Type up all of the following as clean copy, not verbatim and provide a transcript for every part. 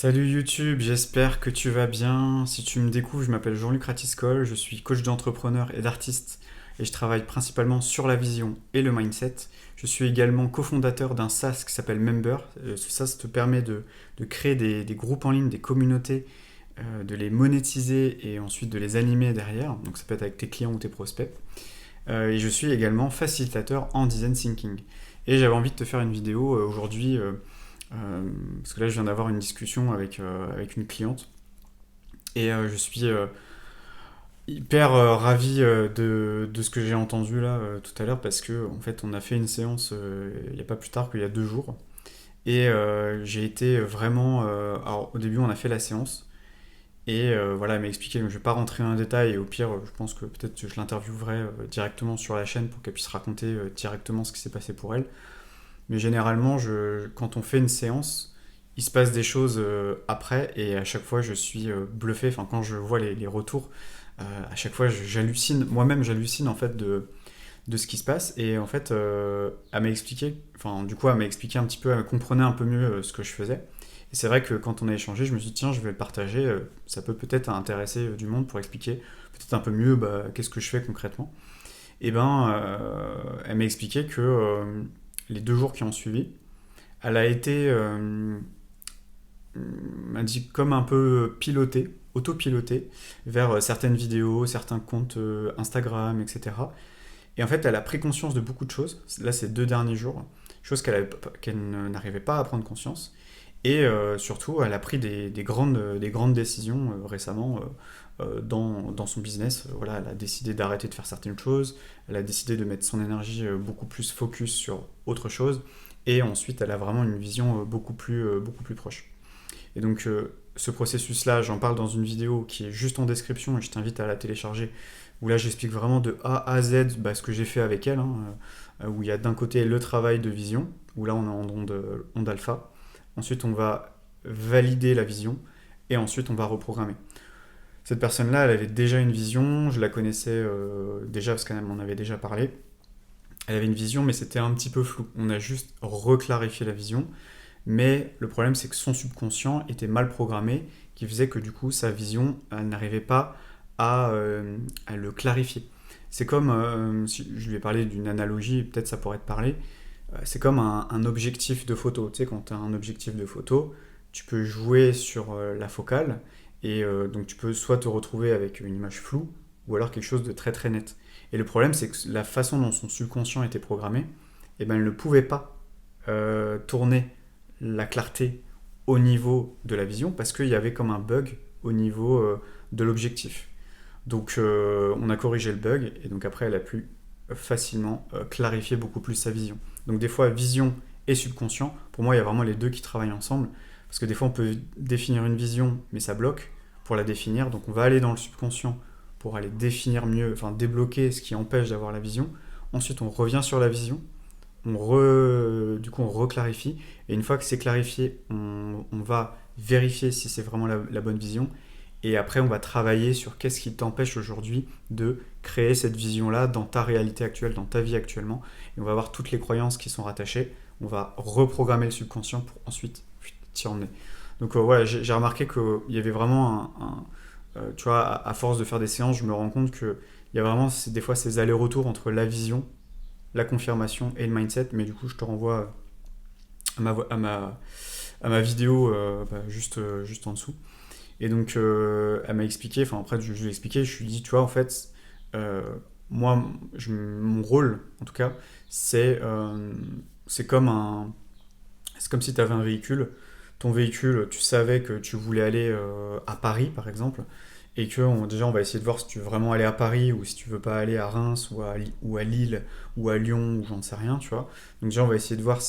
Salut YouTube, j'espère que tu vas bien. Si tu me découvres, je m'appelle Jean-Luc Ratiscol, je suis coach d'entrepreneurs et d'artistes et je travaille principalement sur la vision et le mindset. Je suis également cofondateur d'un SaaS qui s'appelle Member. Ce SaaS te permet de créer des groupes en ligne, des communautés, de les monétiser et ensuite de les animer derrière. Donc ça peut être avec tes clients ou tes prospects. Et je suis également facilitateur en design thinking. Et j'avais envie de te faire une vidéo aujourd'hui parce que là je viens d'avoir une discussion avec une cliente et je suis hyper ravi de ce que j'ai entendu là tout à l'heure parce que en fait on a fait une séance il n'y a pas plus tard qu'il y a 2 jours et j'ai été vraiment alors au début on a fait la séance et voilà elle m'a expliqué, donc je vais pas rentrer dans le détail et au pire je pense que peut-être je l'interviewerai directement sur la chaîne pour qu'elle puisse raconter directement ce qui s'est passé pour elle. Mais généralement, quand on fait une séance, il se passe des choses après et à chaque fois je suis bluffé. Enfin, quand je vois les retours, à chaque fois j'hallucine. Moi-même, j'hallucine en fait de ce qui se passe. Et en fait, elle m'a expliqué, enfin, du coup, elle m'a expliqué un petit peu, elle comprenait un peu mieux ce que je faisais. Et c'est vrai que quand on a échangé, je me suis dit, tiens, je vais le partager. Ça peut peut-être intéresser du monde pour expliquer peut-être un peu mieux qu'est-ce que je fais concrètement. Et elle m'a expliqué que les 2 jours qui ont suivi, elle a été, m'a dit comme un peu pilotée, autopilotée, vers certaines vidéos, certains comptes Instagram, etc. Et en fait, elle a pris conscience de beaucoup de choses. Là, ces 2 derniers jours, choses qu'elle n'arrivait pas à prendre conscience. Et surtout, elle a pris des grandes décisions récemment dans son business. Voilà, elle a décidé d'arrêter de faire certaines choses. Elle a décidé de mettre son énergie beaucoup plus focus sur autre chose. Et ensuite, elle a vraiment une vision beaucoup plus proche. Et donc, ce processus-là, j'en parle dans une vidéo qui est juste en description et je t'invite à la télécharger, où là, j'explique vraiment de A à Z ce que j'ai fait avec elle, hein, où il y a d'un côté le travail de vision, où là, on est en onde alpha. Ensuite, on va valider la vision et ensuite, on va reprogrammer. Cette personne-là, elle avait déjà une vision, je la connaissais déjà parce qu'elle m'en avait déjà parlé. Elle avait une vision, mais c'était un petit peu flou. On a juste reclarifié la vision. Mais le problème, c'est que son subconscient était mal programmé, qui faisait que du coup, sa vision n'arrivait pas à le clarifier. C'est comme, si je lui ai parlé d'une analogie, peut-être ça pourrait te parler, c'est comme un objectif de photo. Tu sais, quand tu as un objectif de photo, tu peux jouer sur la focale, et donc tu peux soit te retrouver avec une image floue, ou alors quelque chose de très très net. Et le problème, c'est que la façon dont son subconscient était programmé, eh ben, elle ne pouvait pas tourner la clarté au niveau de la vision parce qu'il y avait comme un bug au niveau de l'objectif. Donc on a corrigé le bug et donc après elle a pu facilement clarifier beaucoup plus sa vision. Donc des fois vision et subconscient, pour moi il y a vraiment les deux qui travaillent ensemble parce que des fois on peut définir une vision mais ça bloque pour la définir, donc on va aller dans le subconscient pour aller définir mieux, enfin débloquer ce qui empêche d'avoir la vision. Ensuite on revient sur la vision, du coup on reclarifie et une fois que c'est clarifié on va vérifier si c'est vraiment la bonne vision et après on va travailler sur qu'est-ce qui t'empêche aujourd'hui de créer cette vision là dans ta réalité actuelle, dans ta vie actuellement, et on va voir toutes les croyances qui sont rattachées, on va reprogrammer le subconscient pour ensuite t'y emmener. Donc voilà, j'ai remarqué qu'il y avait vraiment tu vois, à force de faire des séances, je me rends compte qu'il y a vraiment des fois ces allers-retours entre la vision, la confirmation et le mindset, mais du coup je te renvoie à ma vidéo juste en dessous. Et donc elle m'a expliqué, enfin après je lui ai expliqué, je lui ai dit, tu vois en fait, euh, moi mon rôle en tout cas, c'est comme c'est comme si tu avais un véhicule. Ton véhicule, tu savais que tu voulais aller à Paris par exemple, et que déjà on va essayer de voir si tu veux vraiment aller à Paris ou si tu veux pas aller à Reims ou à Lille ou à Lyon ou j'en sais rien, tu vois. Donc déjà on va essayer de voir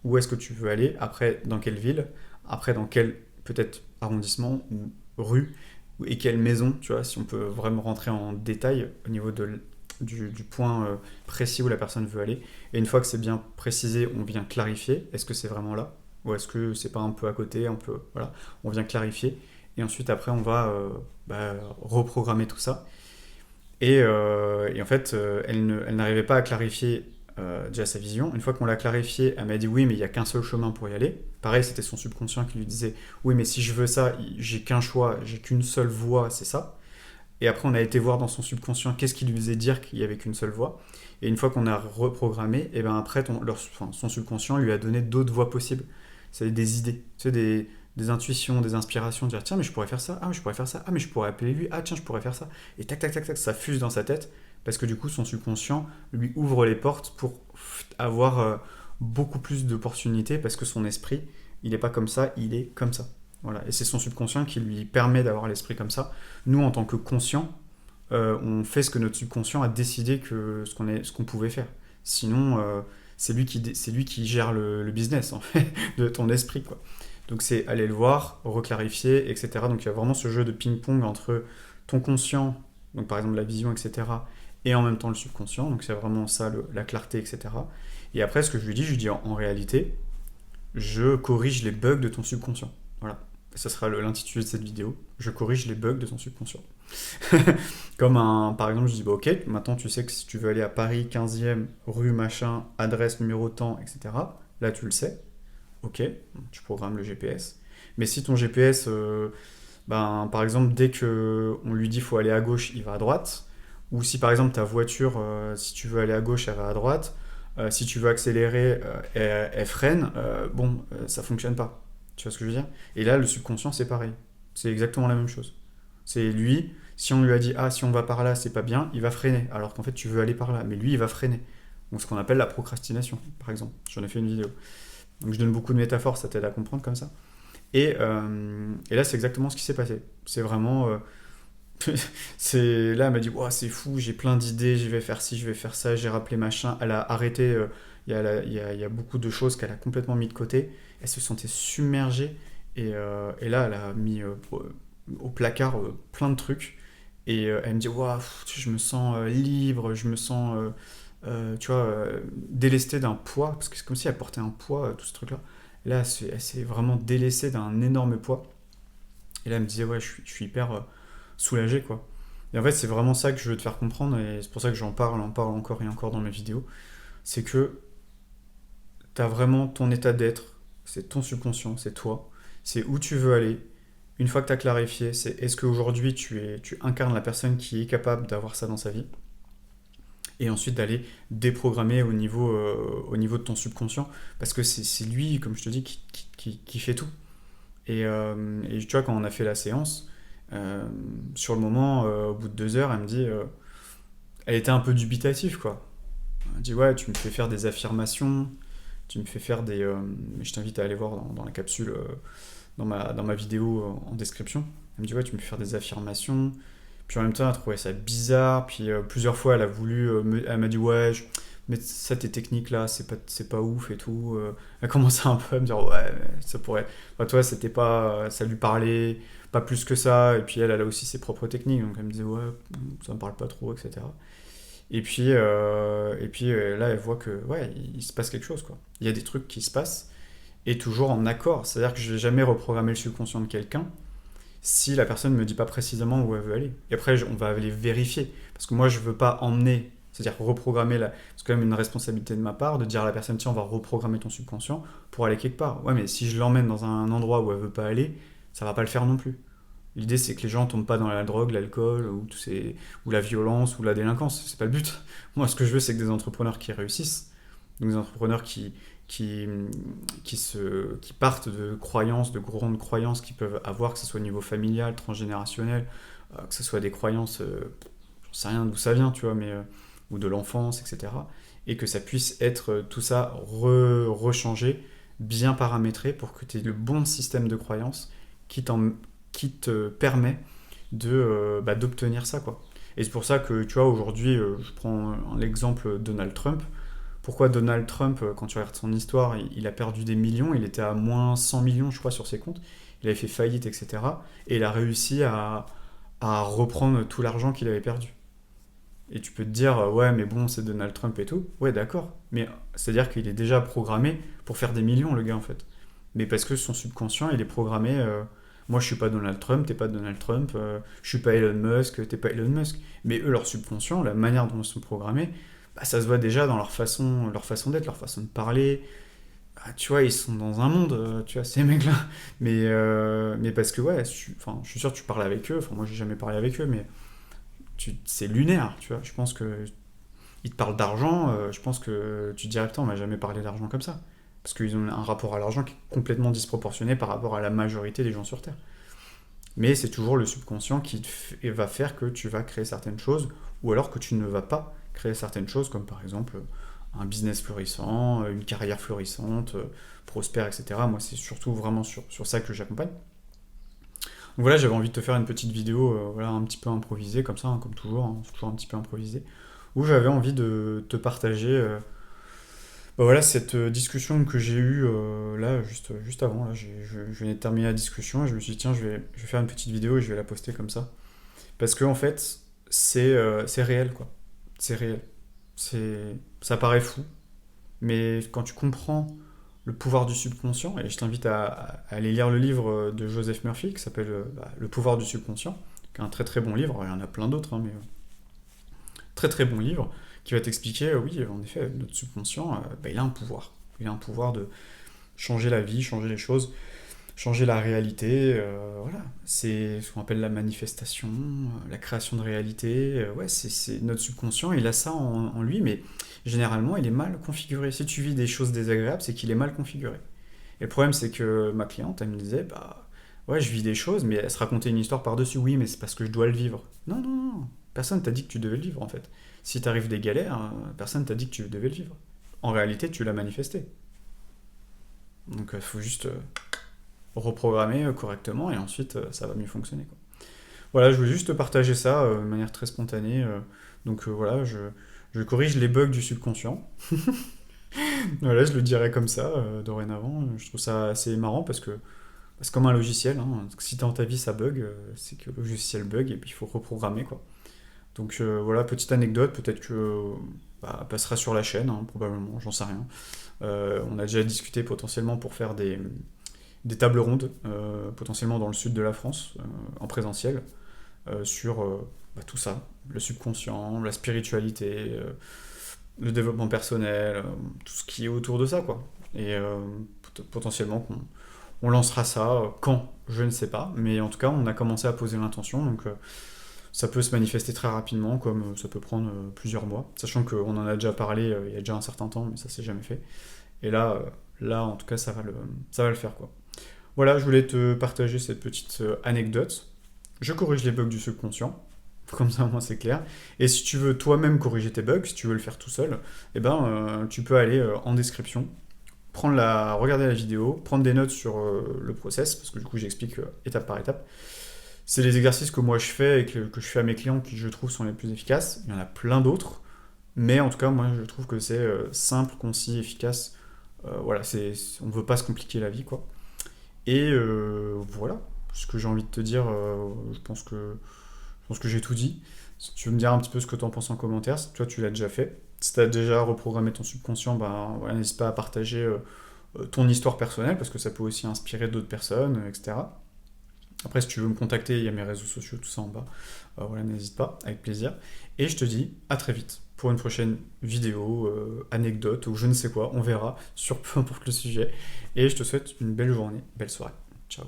où est-ce que tu veux aller, après dans quelle ville, après dans quel peut-être arrondissement ou rue et quelle maison, tu vois, si on peut vraiment rentrer en détail au niveau du point précis où la personne veut aller. Et une fois que c'est bien précisé, on vient clarifier, est-ce que c'est vraiment là ou est-ce que c'est pas un peu à côté, un peu, voilà, on vient clarifier et ensuite après on va reprogrammer tout ça. Et en fait, elle n'arrivait pas à clarifier déjà sa vision. Une fois qu'on l'a clarifié, elle m'a dit oui, mais il n'y a qu'un seul chemin pour y aller. Pareil, c'était son subconscient qui lui disait oui, mais si je veux ça, j'ai qu'un choix, j'ai qu'une seule voie, c'est ça. Et après, on a été voir dans son subconscient qu'est-ce qui lui faisait dire qu'il n'y avait qu'une seule voie. Et une fois qu'on a reprogrammé, et ben après, son subconscient lui a donné d'autres voies possibles. C'est des idées, tu sais, des intuitions, des inspirations, de dire tiens, mais je pourrais faire ça, ah, mais je pourrais faire ça, ah, mais je pourrais appeler lui, ah, tiens, je pourrais faire ça. Et tac, tac, tac, tac, ça fuse dans sa tête, parce que du coup, son subconscient lui ouvre les portes pour avoir beaucoup plus d'opportunités, parce que son esprit, il n'est pas comme ça, il est comme ça. Voilà. Et c'est son subconscient qui lui permet d'avoir l'esprit comme ça. Nous, en tant que conscients, on fait ce que notre subconscient a décidé que ce qu'on pouvait faire. Sinon, c'est lui qui gère le business en fait, de ton esprit, quoi. Donc c'est aller le voir, reclarifier, etc. Donc il y a vraiment ce jeu de ping-pong entre ton conscient, donc par exemple la vision, etc., et en même temps le subconscient. Donc c'est vraiment ça, la clarté, etc. Et après, ce que je lui dis, en réalité, je corrige les bugs de ton subconscient. Voilà. Et ça sera l'intitulé de cette vidéo. Je corrige les bugs de ton subconscient. Par exemple, je dis, bah, ok, maintenant tu sais que si tu veux aller à Paris 15e, rue machin, adresse, numéro temps, etc., là tu le sais. Ok, tu programmes le GPS. Mais si ton GPS, par exemple, dès qu'on lui dit faut aller à gauche, il va à droite. Ou si par exemple ta voiture, si tu veux aller à gauche, elle va à droite. Si tu veux accélérer, elle freine. Ça fonctionne pas. Tu vois ce que je veux dire? Et là, le subconscient, c'est pareil. C'est exactement la même chose. C'est lui, si on lui a dit ah, si on va par là, c'est pas bien, il va freiner. Alors qu'en fait, tu veux aller par là. Mais lui, il va freiner. Donc ce qu'on appelle la procrastination, par exemple. J'en ai fait une vidéo. Donc je donne beaucoup de métaphores, ça t'aide à comprendre comme ça. Et là, c'est exactement ce qui s'est passé. C'est vraiment. Là, elle m'a dit wow, c'est fou, j'ai plein d'idées, je vais faire ci, je vais faire ça, j'ai rappelé machin. Elle a arrêté. Il y a beaucoup de choses qu'elle a complètement mis de côté. Elle se sentait submergée. Et là, elle a mis au placard plein de trucs. Et elle me dit wow, je me sens libre, je me sens. Délestée d'un poids, parce que c'est comme si elle portait un poids, tout ce truc-là. Et là, elle s'est vraiment délaissée d'un énorme poids. Et là, elle me disait, ouais, je suis hyper soulagé, quoi. Et en fait, c'est vraiment ça que je veux te faire comprendre, et c'est pour ça que j'en parle encore et encore dans mes vidéos. C'est que t'as vraiment ton état d'être, c'est ton subconscient, c'est toi, c'est où tu veux aller. Une fois que t'as clarifié, c'est est-ce qu'aujourd'hui tu incarnes la personne qui est capable d'avoir ça dans sa vie, et ensuite d'aller déprogrammer au niveau de ton subconscient, parce que c'est lui, comme je te dis, qui fait tout. Et tu vois, quand on a fait la séance, sur le moment, au bout de 2 heures, elle me dit, elle était un peu dubitative, quoi. Elle me dit, ouais, tu me fais faire des affirmations, tu me fais faire des... je t'invite à aller voir dans la capsule, dans ma vidéo en description. Elle me dit, ouais, tu me fais faire des affirmations. Puis en même temps, elle trouvait ça bizarre. Puis plusieurs fois, elle m'a dit, ouais, mais ça, tes techniques là, c'est pas ouf et tout. Elle commençait un peu à me dire, ouais, ça pourrait. Enfin, toi, c'était pas. Ça lui parlait pas plus que ça. Et puis elle a aussi ses propres techniques. Donc elle me disait, ouais, ça me parle pas trop, etc. Et puis là, elle voit que, ouais, il se passe quelque chose, quoi. Il y a des trucs qui se passent et toujours en accord. C'est-à-dire que je vais jamais reprogrammer le subconscient de quelqu'un si la personne ne me dit pas précisément où elle veut aller. Et après, on va aller vérifier. Parce que moi, je ne veux pas emmener, c'est-à-dire reprogrammer, c'est quand même une responsabilité de ma part de dire à la personne, tiens, on va reprogrammer ton subconscient pour aller quelque part. Ouais, mais si je l'emmène dans un endroit où elle ne veut pas aller, ça ne va pas le faire non plus. L'idée, c'est que les gens ne tombent pas dans la drogue, l'alcool, ou la violence, ou la délinquance. C'est pas le but. Moi, ce que je veux, c'est que des entrepreneurs qui réussissent, donc des entrepreneurs qui partent de croyances, de grandes croyances qu'ils peuvent avoir, que ce soit au niveau familial, transgénérationnel, que ce soit des croyances, j'en sais rien d'où ça vient, tu vois, ou de l'enfance, etc. Et que ça puisse être tout ça rechangé, bien paramétré pour que tu aies le bon système de croyances qui te permet d'obtenir ça, quoi. Et c'est pour ça que, tu vois, aujourd'hui, je prends l'exemple Donald Trump. Pourquoi Donald Trump, quand tu regardes son histoire, il a perdu des millions, il était à moins 100 millions, je crois, sur ses comptes, il avait fait faillite, etc. Et il a réussi à reprendre tout l'argent qu'il avait perdu. Et tu peux te dire, ouais, mais bon, c'est Donald Trump et tout. Ouais, d'accord. Mais c'est-à-dire qu'il est déjà programmé pour faire des millions, le gars, en fait. Mais parce que son subconscient, il est programmé... moi, je suis pas Donald Trump, t'es pas Donald Trump, je suis pas Elon Musk, t'es pas Elon Musk. Mais eux, leur subconscient, la manière dont ils sont programmés, bah, ça se voit déjà dans leur façon d'être, leur façon de parler. Ah, tu vois, ils sont dans un monde, tu vois, ces mecs-là. Mais parce que, ouais, enfin, je suis sûr que tu parles avec eux. Enfin, moi, j'ai jamais parlé avec eux, mais c'est lunaire, tu vois. Je pense que ils te parlent d'argent. Je pense que tu te dirais, putain, on m'a jamais parlé d'argent comme ça. Parce qu'ils ont un rapport à l'argent qui est complètement disproportionné par rapport à la majorité des gens sur Terre. Mais c'est toujours le subconscient qui va faire que tu vas créer certaines choses, ou alors que tu ne vas pas créer certaines choses, comme par exemple un business florissant, une carrière florissante, prospère, etc. Moi, c'est surtout vraiment sur ça que j'accompagne. Donc voilà, j'avais envie de te faire une petite vidéo, voilà, un petit peu improvisée, comme ça, hein, comme toujours, hein, c'est toujours un petit peu improvisé, où j'avais envie de te partager bah voilà, cette discussion que j'ai eue là, juste avant. Là, je venais de terminer la discussion et je me suis dit, tiens, je vais faire une petite vidéo et je vais la poster comme ça. Parce que, en fait, c'est réel, quoi. C'est réel. Ça paraît fou, mais quand tu comprends le pouvoir du subconscient, et je t'invite à aller lire le livre de Joseph Murphy qui s'appelle Le pouvoir du subconscient, qui est un très très bon livre. Il y en a plein d'autres, hein, mais très très bon livre qui va t'expliquer, oui, en effet, notre subconscient, bah, il a un pouvoir. Il a un pouvoir de changer la vie, changer les choses, changer la réalité. Voilà, c'est ce qu'on appelle la manifestation, la création de réalité. Ouais, c'est notre subconscient, il a ça en lui, mais généralement, il est mal configuré. Si tu vis des choses désagréables, c'est qu'il est mal configuré. Et le problème, c'est que ma cliente, elle me disait, bah, ouais, je vis des choses, mais elle se racontait une histoire par-dessus. Oui, mais c'est parce que je dois le vivre. Non, non, non. Personne t'a dit que tu devais le vivre, en fait. Si t'arrives des galères, personne t'a dit que tu devais le vivre. En réalité, tu l'as manifesté. Donc, il faut juste reprogrammer correctement et ensuite, ça va mieux fonctionner, quoi. Voilà, je voulais juste te partager ça de manière très spontanée. Donc, voilà, je corrige les bugs du subconscient. Voilà, je le dirais comme ça, dorénavant. Je trouve ça assez marrant parce que c'est comme un logiciel, hein. Si dans ta vie ça bug, c'est que le logiciel bug et puis il faut reprogrammer, quoi. Donc voilà, petite anecdote, peut-être que bah, elle passera sur la chaîne, hein, probablement, j'en sais rien. On a déjà discuté potentiellement pour faire des tables rondes, potentiellement dans le sud de la France, en présentiel, sur bah, tout ça, le subconscient, la spiritualité, le développement personnel, tout ce qui est autour de ça, quoi. Et potentiellement on lancera ça quand, je ne sais pas, mais en tout cas on a commencé à poser l'intention, donc ça peut se manifester très rapidement, comme ça peut prendre plusieurs mois, sachant qu'on en a déjà parlé il y a déjà un certain temps, mais ça s'est jamais fait. Et là en tout cas, ça va le faire, quoi. Voilà, je voulais te partager cette petite anecdote. Je corrige les bugs du subconscient, comme ça, moi, c'est clair. Et si tu veux toi-même corriger tes bugs, si tu veux le faire tout seul, eh ben, tu peux aller en description, regarder la vidéo, prendre des notes sur le process, parce que du coup, j'explique étape par étape. C'est les exercices que moi je fais et que je fais à mes clients qui, je trouve, sont les plus efficaces. Il y en a plein d'autres, mais en tout cas, moi, je trouve que c'est simple, concis, efficace. Voilà, on ne veut pas se compliquer la vie, quoi. Et voilà, ce que j'ai envie de te dire, je pense que j'ai tout dit. Si tu veux me dire un petit peu ce que tu en penses en commentaire, si toi tu l'as déjà fait. Si tu as déjà reprogrammé ton subconscient, ben, voilà, n'hésite pas à partager ton histoire personnelle, parce que ça peut aussi inspirer d'autres personnes, etc. Après, si tu veux me contacter, il y a mes réseaux sociaux, tout ça en bas. Voilà, n'hésite pas, avec plaisir. Et je te dis à très vite pour une prochaine vidéo, anecdote ou je ne sais quoi, on verra, sur peu importe le sujet. Et je te souhaite une belle journée, belle soirée. Ciao.